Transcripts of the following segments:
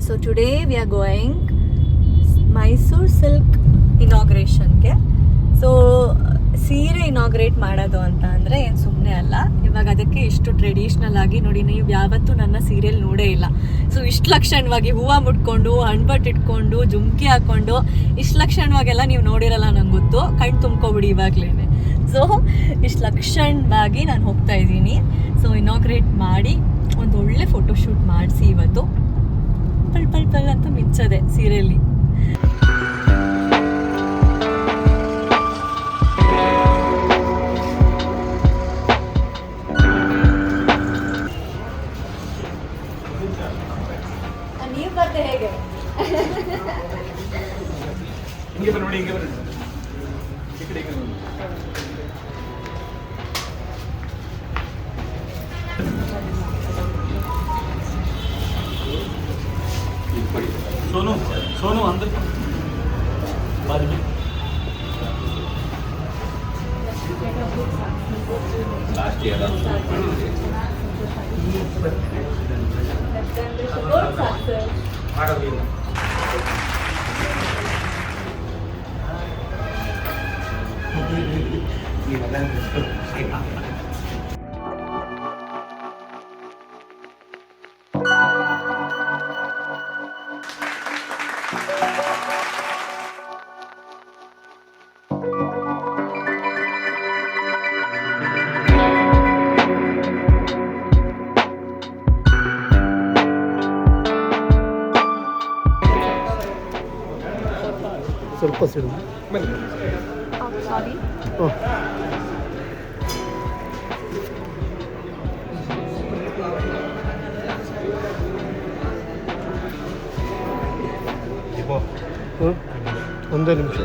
So today we are going Mysore silk inaugurationಗೆ. So ಸೀರೆ inaugurate ಮಾಡೋದು ಅಂತ ಅಂದರೆ ಏನು ಸುಮ್ಮನೆ ಅಲ್ಲ. ಇವಾಗ ಅದಕ್ಕೆ ಇಷ್ಟು ಟ್ರೆಡಿಷ್ನಲ್ ಆಗಿ ನೋಡಿ, ನೀವು ಯಾವತ್ತೂ ನನ್ನ ಸೀರಿಯಲ್ ನೋಡೇ ಇಲ್ಲ. ಸೊ ಇಷ್ಟು ಲಕ್ಷಣವಾಗಿ ಹೂವು ಮುಟ್ಕೊಂಡು ಹಣ್ಬಟ್ಟು ಇಟ್ಕೊಂಡು ಜುಮ್ಕಿ ಹಾಕ್ಕೊಂಡು ಇಷ್ಟು ಲಕ್ಷಣವಾಗೆಲ್ಲ ನೀವು ನೋಡಿರಲ್ಲ, ನಂಗೆ ಗೊತ್ತು. ಕಣ್ಣು ತುಂಬ್ಕೊಬಿಡಿ ಇವಾಗಲೇ. ಸೊ ಇಷ್ಟು ಲಕ್ಷಣವಾಗಿ ನಾನು ಹೋಗ್ತಾ ಇದ್ದೀನಿ. ಸೊ ಇನಾಗ್ರೇಟ್ ಮಾಡಿ ಒಂದು ಒಳ್ಳೆ ಫೋಟೋಶೂಟ್ ಮಾಡಿಸಿ ಇವತ್ತು ಪಲ್ ಪಲ್ ಪಲ್ ಅಂತ ಮಿಂಚದೆ ಸೀರೆಯಲ್ಲಿ. ನೀವು ಬರ್ತೆ ಹೇಗೆ? सोनू सोनू अंदर बाद में लास्ट ईयर ಸ್ವಲ್ಪ ಸಿಡು ಸಾರಿ. ಒಂದೇ ನಿಮಿಷ.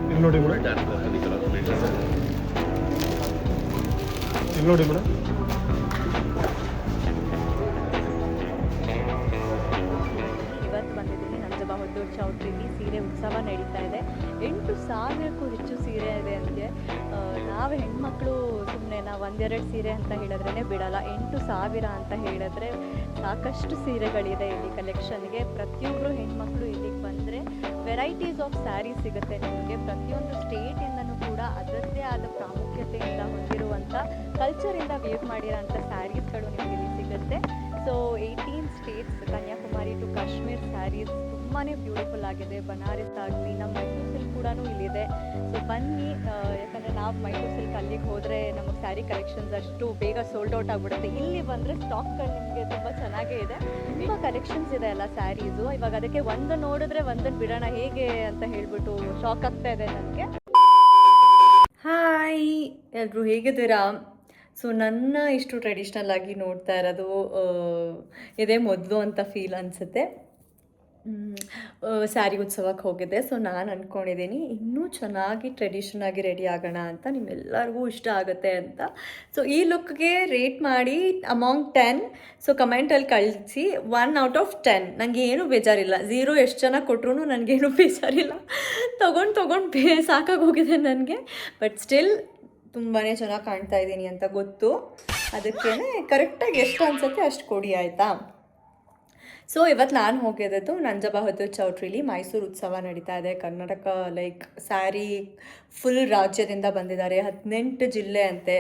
ಇಲ್ಲಿ ನೋಡಿ ಮೇಡಮ್, ಇಲ್ಲಿ ನೋಡಿ ಮೇಡಮ್. ಬಹದ್ದೂರ್ ಚೌಟ್ರಿಲಿ ಸೀರೆ ಉತ್ಸವ ನಡೀತಾ ಇದೆ. 8,000ಕ್ಕೂ ಹೆಚ್ಚು ಸೀರೆ ಇದೆ ಅಂತೆ. ನಾವು ಹೆಣ್ಮಕ್ಳು ಸುಮ್ಮನೆ ನಾವು ಒಂದೆರಡು ಸೀರೆ ಅಂತ ಹೇಳಿದ್ರೇ ಬಿಡಲ್ಲ. 8,000 ಅಂತ ಹೇಳಿದ್ರೆ ಸಾಕಷ್ಟು ಸೀರೆಗಳಿದೆ ಇಲ್ಲಿ ಕಲೆಕ್ಷನ್ಗೆ. ಪ್ರತಿಯೊಬ್ಬರು ಹೆಣ್ಮಕ್ಳು ಇಲ್ಲಿಗೆ ಬಂದರೆ ವೆರೈಟೀಸ್ ಆಫ್ ಸ್ಯಾರೀಸ್ ಸಿಗುತ್ತೆ ನಿಮಗೆ. ಪ್ರತಿಯೊಂದು ಸ್ಟೇಟಿಂದನೂ ಕೂಡ ಅದರದ್ದೇ ಆದ ಪ್ರಾಮುಖ್ಯತೆಯಿಂದ ಹೊಂದಿರುವಂಥ ಕಲ್ಚರಿಂದ ವೇವ್ ಮಾಡಿರೋಂಥ ಸ್ಯಾರೀಸ್ಗಳು ನಿಮಗೆ ಇಲ್ಲಿ ಸಿಗುತ್ತೆ. So 18 states, Kanyakumari to Kashmir saris ತುಂಬಾ ಬ್ಯೂಟಿಫುಲ್ ಆಗಿದೆ. ಬನಾರಸ್ ಆಗಲಿ, ನಮ್ಮ ಮೈಸೂರು ಸಿಲ್ಕ್ ಕೂಡ ಇಲ್ಲಿದೆ. ಸೊ ಬನ್ನಿ, ಯಾಕಂದರೆ ನಾವು ಮೈಸೂರು ಸಿಲ್ಕ್ ಅಲ್ಲಿಗೆ ಹೋದರೆ ನಮಗೆ ಸ್ಯಾರಿ ಕಲೆಕ್ಷನ್ಸ್ ಅಷ್ಟು ಬೇಗ ಸೋಲ್ಡ್ ಔಟ್ ಆಗಿಬಿಡುತ್ತೆ. ಇಲ್ಲಿ ಬಂದರೆ ಸ್ಟಾಕ್ಗಳು ನಿಮಗೆ ತುಂಬ ಚೆನ್ನಾಗೇ ಇದೆ. ತುಂಬ ಕಲೆಕ್ಷನ್ಸ್ ಇದೆ ಅಲ್ಲ ಸ್ಯಾರೀಸು. ಇವಾಗ ಅದಕ್ಕೆ ಒಂದು ನೋಡಿದ್ರೆ ಒಂದನ್ನು ಬಿಡೋಣ ಹೇಗೆ ಅಂತ ಹೇಳ್ಬಿಟ್ಟು ಶಾಕ್ ಆಗ್ತಾ ಇದೆ ನನಗೆ. ಹಾಯ್ ಎಲ್ಲರೂ, ಹೇಗಿದ್ದೀರಾ? ಸೊ ನನ್ನ ಇಷ್ಟು ಟ್ರೆಡಿಷ್ನಲ್ ಆಗಿ ನೋಡ್ತಾ ಇರೋದು ಇದೇ ಮೊದಲು ಅಂತ ಫೀಲ್ ಅನಿಸುತ್ತೆ. ಸ್ಯಾರಿ ಉತ್ಸವಕ್ಕೆ ಹೋಗಿದ್ದೆ. ಸೊ ನಾನು ಅಂದ್ಕೊಂಡಿದ್ದೀನಿ ಇನ್ನೂ ಚೆನ್ನಾಗಿ ಟ್ರೆಡಿಷನ್ ಆಗಿ ರೆಡಿ ಆಗೋಣ ಅಂತ, ನಿಮ್ಮೆಲ್ಲರಿಗೂ ಇಷ್ಟ ಆಗುತ್ತೆ ಅಂತ. ಸೊ ಈ ಲುಕ್ಗೆ ರೇಟ್ ಮಾಡಿ ಅಮಾಂಗ್ 10. ಸೊ ಕಮೆಂಟಲ್ಲಿ ಕಳಿಸಿ 1 out of 10. ನನಗೆ ಏನೂ ಬೇಜಾರಿಲ್ಲ. 0 ಎಷ್ಟು ಜನ ಕೊಟ್ಟರು ನನಗೇನು ಬೇಜಾರಿಲ್ಲ. ತೊಗೊಂಡು ಸಾಕಾಗೋಗಿದೆ ನನಗೆ. ಬಟ್ ಸ್ಟಿಲ್ ತುಂಬಾ ಚೆನ್ನಾಗಿ ಕಾಣ್ತಾ ಇದ್ದೀನಿ ಅಂತ ಗೊತ್ತು. ಅದಕ್ಕೇ ಕರೆಕ್ಟಾಗಿ ಎಷ್ಟು ಅನಿಸುತ್ತೆ ಅಷ್ಟು ಕೊಡಿ, ಆಯಿತಾ? ಸೊ ಇವತ್ತು ನಾನು ಹೋಗಿದ್ದು ನಂಜ ಬಹದ್ದೂರ್ ಚೌಟ್ರಿಲಿ ಮೈಸೂರು ಉತ್ಸವ ನಡೀತಾ ಇದೆ. ಕರ್ನಾಟಕ ಸ್ಯಾರಿ ಫುಲ್ ರಾಜ್ಯದಿಂದ ಬಂದಿದ್ದಾರೆ. 18 ಜಿಲ್ಲೆ ಅಂತೆ.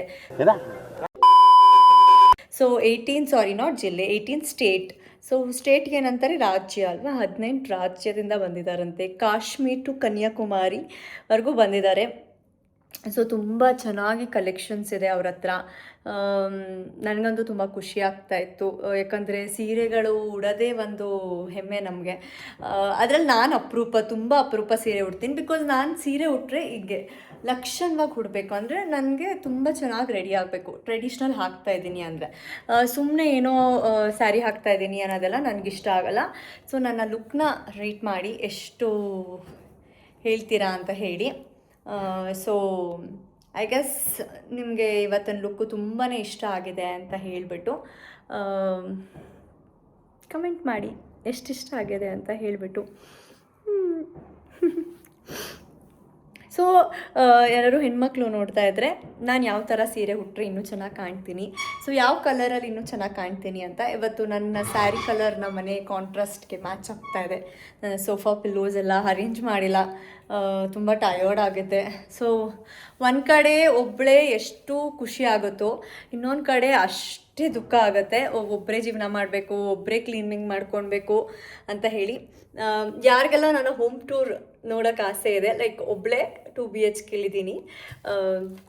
So 18 state. ಸೊ ಸ್ಟೇಟ್ಗೆ ಏನಂತಾರೆ, ರಾಜ್ಯ ಅಲ್ವಾ. 18 ರಾಜ್ಯದಿಂದ ಬಂದಿದ್ದಾರಂತೆ. ಕಾಶ್ಮೀರ್ ಟು ಕನ್ಯಾಕುಮಾರಿವರೆಗೂ ಬಂದಿದ್ದಾರೆ. ಸೊ ತುಂಬ ಚೆನ್ನಾಗಿ ಕಲೆಕ್ಷನ್ಸ್ ಇದೆ ಅವ್ರ ಹತ್ರ. ನನಗಂತೂ ತುಂಬ ಖುಷಿ ಆಗ್ತಾಯಿತ್ತು, ಯಾಕಂದರೆ ಸೀರೆಗಳು ಉಡೋದೇ ಒಂದು ಹೆಮ್ಮೆ ನಮಗೆ. ಅದರಲ್ಲಿ ನಾನು ತುಂಬ ಅಪರೂಪ ಸೀರೆ ಉಡ್ತೀನಿ. ಬಿಕಾಸ್ ನಾನು ಸೀರೆ ಉಟ್ಟರೆ ಹೀಗೆ ಲಕ್ಷಣವಾಗಿ ಉಡಬೇಕು ಅಂದರೆ ನನಗೆ ತುಂಬ ಚೆನ್ನಾಗಿ ರೆಡಿ ಆಗಬೇಕು. ಟ್ರೆಡಿಷ್ನಲ್ ಹಾಕ್ತಾಯಿದ್ದೀನಿ ಅಂದರೆ, ಸುಮ್ಮನೆ ಏನೋ ಸ್ಯಾರಿ ಹಾಕ್ತಾಯಿದ್ದೀನಿ ಅನ್ನೋದೆಲ್ಲ ನನಗಿಷ್ಟ ಆಗಲ್ಲ. ಸೊ ನನ್ನ ಲುಕ್ನ ರೇಟ್ ಮಾಡಿ ಎಷ್ಟು ಹೇಳ್ತೀರಾ ಅಂತ ಹೇಳಿ. ಸೊ ಐ ಗೆಸ್ ನಿಮಗೆ ಇವತ್ತಿನ ಲುಕ್ಕು ತುಂಬಾ ಇಷ್ಟ ಆಗಿದೆ ಅಂತ ಹೇಳಿಬಿಟ್ಟು ಕಮೆಂಟ್ ಮಾಡಿ ಎಷ್ಟು ಇಷ್ಟ ಆಗಿದೆ ಅಂತ ಹೇಳಿಬಿಟ್ಟು. ಸೊ ಯಾರು ಹೆಣ್ಮಕ್ಳು ನೋಡ್ತಾ ಇದ್ದರೆ ನಾನು ಯಾವ ಥರ ಸೀರೆ ಉಟ್ಟರೆ ಇನ್ನೂ ಚೆನ್ನಾಗಿ ಕಾಣ್ತೀನಿ, ಸೊ ಯಾವ ಕಲರಲ್ಲಿ ಇನ್ನೂ ಚೆನ್ನಾಗಿ ಕಾಣ್ತೀನಿ ಅಂತ ಇವತ್ತು ನನ್ನ ಸ್ಯಾರಿ ಕಲರ್ ನಮ್ಮ ಮನೆ ಕಾಂಟ್ರಾಸ್ಟ್ಗೆ ಮ್ಯಾಚ್ ಆಗ್ತಾ ಇದೆ. ಸೋಫಾ ಪಿಲ್ಲೋಸ್ ಎಲ್ಲ ಅರೇಂಜ್ ಮಾಡಿಲ್ಲ, ತುಂಬ ಟಯರ್ಡ್ ಆಗುತ್ತೆ. ಸೊ ಒಂದು ಕಡೆ ಒಬ್ಬಳೇ ಎಷ್ಟು ಖುಷಿ ಆಗುತ್ತೋ, ಇನ್ನೊಂದು ಕಡೆ ಅಷ್ಟೇ ದುಃಖ ಆಗುತ್ತೆ. ಒಬ್ಬರೇ ಜೀವನ ಮಾಡಬೇಕು, ಒಬ್ಬರೇ ಕ್ಲೀನಿಂಗ್ ಮಾಡ್ಕೊಳ್ಬೇಕು ಅಂತ ಹೇಳಿ. ಯಾರಿಗೆಲ್ಲ ನಾನು ಹೋಮ್ ಟೂರ್ ನೋಡೋಕ್ಕೆ ಆಸೆ ಇದೆ, ಲೈಕ್ ಒಬ್ಬಳೇ 2 BHK ಇದ್ದೀನಿ.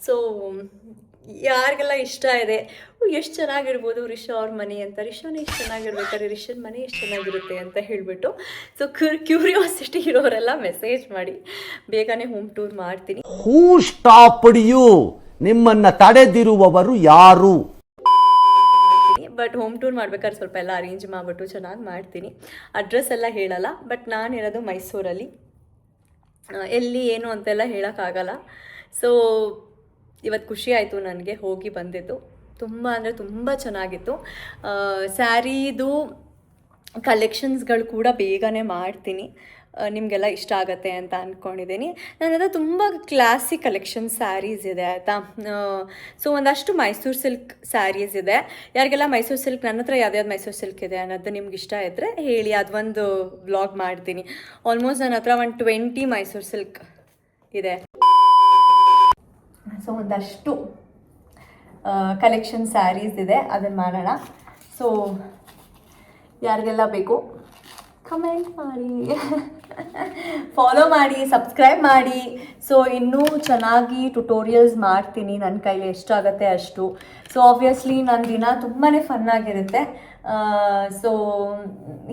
ಸೊ ಯಾರಿಗೆಲ್ಲ ಇಷ್ಟ ಇದೆ ಎಷ್ಟು ಚೆನ್ನಾಗಿರ್ಬೋದು ರಿಷಾ ಅವ್ರ ಮನೆ ಅಂತ, ರಿಷಾನೇ ಎಷ್ಟು ಚೆನ್ನಾಗಿರ್ಬೇಕಾದ್ರೆ ರಿಷನ್ ಮನೆ ಎಷ್ಟು ಚೆನ್ನಾಗಿರುತ್ತೆ ಅಂತ ಹೇಳಿಬಿಟ್ಟು, ಸೊ ಕ್ಯೂರಿಯಾಸಿಟಿ ಇರೋರೆಲ್ಲ ಮೆಸೇಜ್ ಮಾಡಿ, ಬೇಗನೆ ಹೋಮ್ ಟೂರ್ ಮಾಡ್ತೀನಿ. ಹೂ ಸ್ಟಾಪ್ಡ್ ಯು? ನಿಮ್ಮನ್ನ ತಡೆದಿರುವವರು ಯಾರು? ಬಟ್ ಹೋಮ್ ಟೂರ್ ಮಾಡ್ಬೇಕಾದ್ರೆ ಸ್ವಲ್ಪ ಎಲ್ಲ ಅರೇಂಜ್ ಮಾಡಿಬಿಟ್ಟು ಚೆನ್ನಾಗಿ ಮಾಡ್ತೀನಿ. ಅಡ್ರೆಸ್ ಎಲ್ಲ ಹೇಳಲ್ಲ, ಬಟ್ ನಾನಿರೋದು ಮೈಸೂರಲ್ಲಿ, ಎಲ್ಲಿ ಏನು ಅಂತೆಲ್ಲ ಹೇಳೋಕ್ಕಾಗಲ್ಲ. ಸೊ ಇವತ್ತು ಖುಷಿ ಆಯಿತು ನನಗೆ ಹೋಗಿ ಬಂದಿದ್ದು, ತುಂಬ ಅಂದರೆ ತುಂಬ ಚೆನ್ನಾಗಿತ್ತು. ಸ್ಯಾರಿದು ಕಲೆಕ್ಷನ್ಸ್ಗಳು ಕೂಡ ಬೇಗನೆ ಮಾಡ್ತೀನಿ, ನಿಮಗೆಲ್ಲ ಇಷ್ಟ ಆಗುತ್ತೆ ಅಂತ ಅಂದ್ಕೊಂಡಿದ್ದೀನಿ. ನನ್ನ ಹತ್ರ ತುಂಬ ಕ್ಲಾಸಿಕ್ ಕಲೆಕ್ಷನ್ ಸ್ಯಾರೀಸ್ ಇದೆ ಆಯಿತಾ. ಸೊ ಒಂದಷ್ಟು ಮೈಸೂರು ಸಿಲ್ಕ್ ಸ್ಯಾರೀಸ್ ಇದೆ. ಯಾರಿಗೆಲ್ಲ ಮೈಸೂರು ಸಿಲ್ಕ್, ನನ್ನ ಹತ್ರ ಯಾವ್ದು ಮೈಸೂರು ಸಿಲ್ಕ್ ಇದೆ ಅನ್ನೋದು ನಿಮ್ಗೆ ಇಷ್ಟ ಇದ್ದರೆ ಹೇಳಿ, ಅದೊಂದು ವ್ಲಾಗ್ ಮಾಡ್ತೀನಿ. ಆಲ್ಮೋಸ್ಟ್ ನನ್ನ ಹತ್ರ 120 ಮೈಸೂರು ಸಿಲ್ಕ್ ಇದೆ. ಸೊ ಒಂದಷ್ಟು ಕಲೆಕ್ಷನ್ ಸ್ಯಾರೀಸ್ ಇದೆ, ಅದನ್ನು ಮಾಡೋಣ. ಸೊ ಯಾರಿಗೆಲ್ಲ ಬೇಕು ಕಮೆಂಟ್ ಮಾಡಿ, ಫಾಲೋ ಮಾಡಿ, ಸಬ್ಸ್ಕ್ರೈಬ್ ಮಾಡಿ. ಸೊ ಇನ್ನೂ ಚೆನ್ನಾಗಿ ಟ್ಯುಟೋರಿಯಲ್ಸ್ ಮಾಡ್ತೀನಿ, ನನ್ನ ಕೈಲಿ ಎಷ್ಟಾಗುತ್ತೆ ಅಷ್ಟು. ಸೊ ಆಬ್ವಿಯಸ್ಲಿ ನನ್ನ ದಿನ ತುಂಬಾ ಫನ್ನಾಗಿರುತ್ತೆ. ಸೊ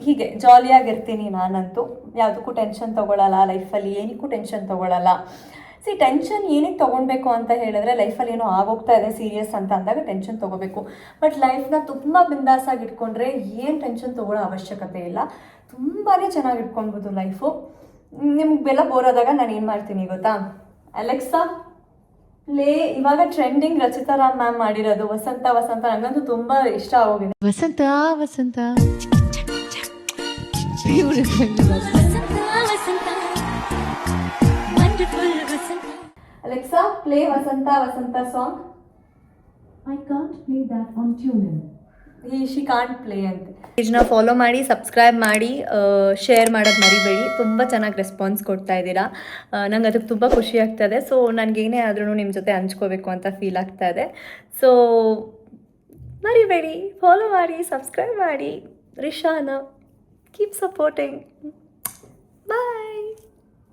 ಹೀಗೆ ಜಾಲಿಯಾಗಿರ್ತೀನಿ ನಾನಂತೂ, ಯಾವುದಕ್ಕೂ ಟೆನ್ಷನ್ ತೊಗೊಳ್ಳಲ್ಲ ಲೈಫಲ್ಲಿ, ಏನಕ್ಕೂ ಟೆನ್ಷನ್ ತೊಗೊಳ್ಳಲ್ಲ. ಟೆನ್ಷನ್ ಏನಕ್ಕೆ ತೊಗೊಳ್ಬೇಕು ಅಂತ ಹೇಳಿದ್ರೆ, ಲೈಫಲ್ಲಿ ಏನೋ ಆಗೋಗ್ತಾ ಇದೆ ಸೀರಿಯಸ್ ಅಂತ ಅಂದಾಗ ಟೆನ್ಷನ್ ತೊಗೋಬೇಕು. ಬಟ್ ಲೈಫ್ನ ತುಂಬ ಬಿಂದಾಸಾಗಿ ಇಟ್ಕೊಂಡ್ರೆ ಏನು ಟೆನ್ಷನ್ ತೊಗೊಳ್ಳೋ ಅವಶ್ಯಕತೆ ಇಲ್ಲ, ತುಂಬಾ ಚೆನ್ನಾಗಿ ಇಟ್ಕೊಳ್ಬೋದು ಲೈಫು. ನಿಮ್ಗೆ ಬೆಲ್ಲ ಬೋರ್ ಆದಾಗ ನಾನು ಏನು ಮಾಡ್ತೀನಿ ಗೊತ್ತಾ, ಅಲೆಕ್ಸಾ ಇವಾಗ ಟ್ರೆಂಡಿಂಗ್ ರಚಿತಾ ರಾಮ್ ಮ್ಯಾಮ್ ಮಾಡಿರೋದು ವಸಂತ ವಸಂತ, ನನಗಂತೂ ತುಂಬ ಇಷ್ಟ ಆಗೋಗಿದೆ. ವಸಂತ ವಸಂತ Alexa, play Vasanta Vasanta song. I can't play that on TuneIn. She can't play ಅಂತ. ಪೇಜ್ನ ಫಾಲೋ ಮಾಡಿ, ಸಬ್ಸ್ಕ್ರೈಬ್ ಮಾಡಿ, ಶೇರ್ ಮಾಡೋದು ಮರಿಬೇಡಿ. ತುಂಬ ಚೆನ್ನಾಗಿ ರೆಸ್ಪಾನ್ಸ್ ಕೊಡ್ತಾ ಇದ್ದೀರಾ, ನಂಗೆ ಅದಕ್ಕೆ ತುಂಬ ಖುಷಿ ಆಗ್ತಾಯಿದೆ. ಸೊ ನನಗೇನೇ ಆದ್ರೂ ನಿಮ್ಮ ಜೊತೆ ಹಂಚ್ಕೋಬೇಕು ಅಂತ ಫೀಲ್ ಆಗ್ತಾ ಇದೆ. ಸೊ ಮರಿಬೇಡಿ, ಫಾಲೋ ಮಾಡಿ, ಸಬ್ಸ್ಕ್ರೈಬ್ ಮಾಡಿ. ರಿಷಾನ ಕೀಪ್ ಸಪೋರ್ಟಿಂಗ್. ಬಾಯ್.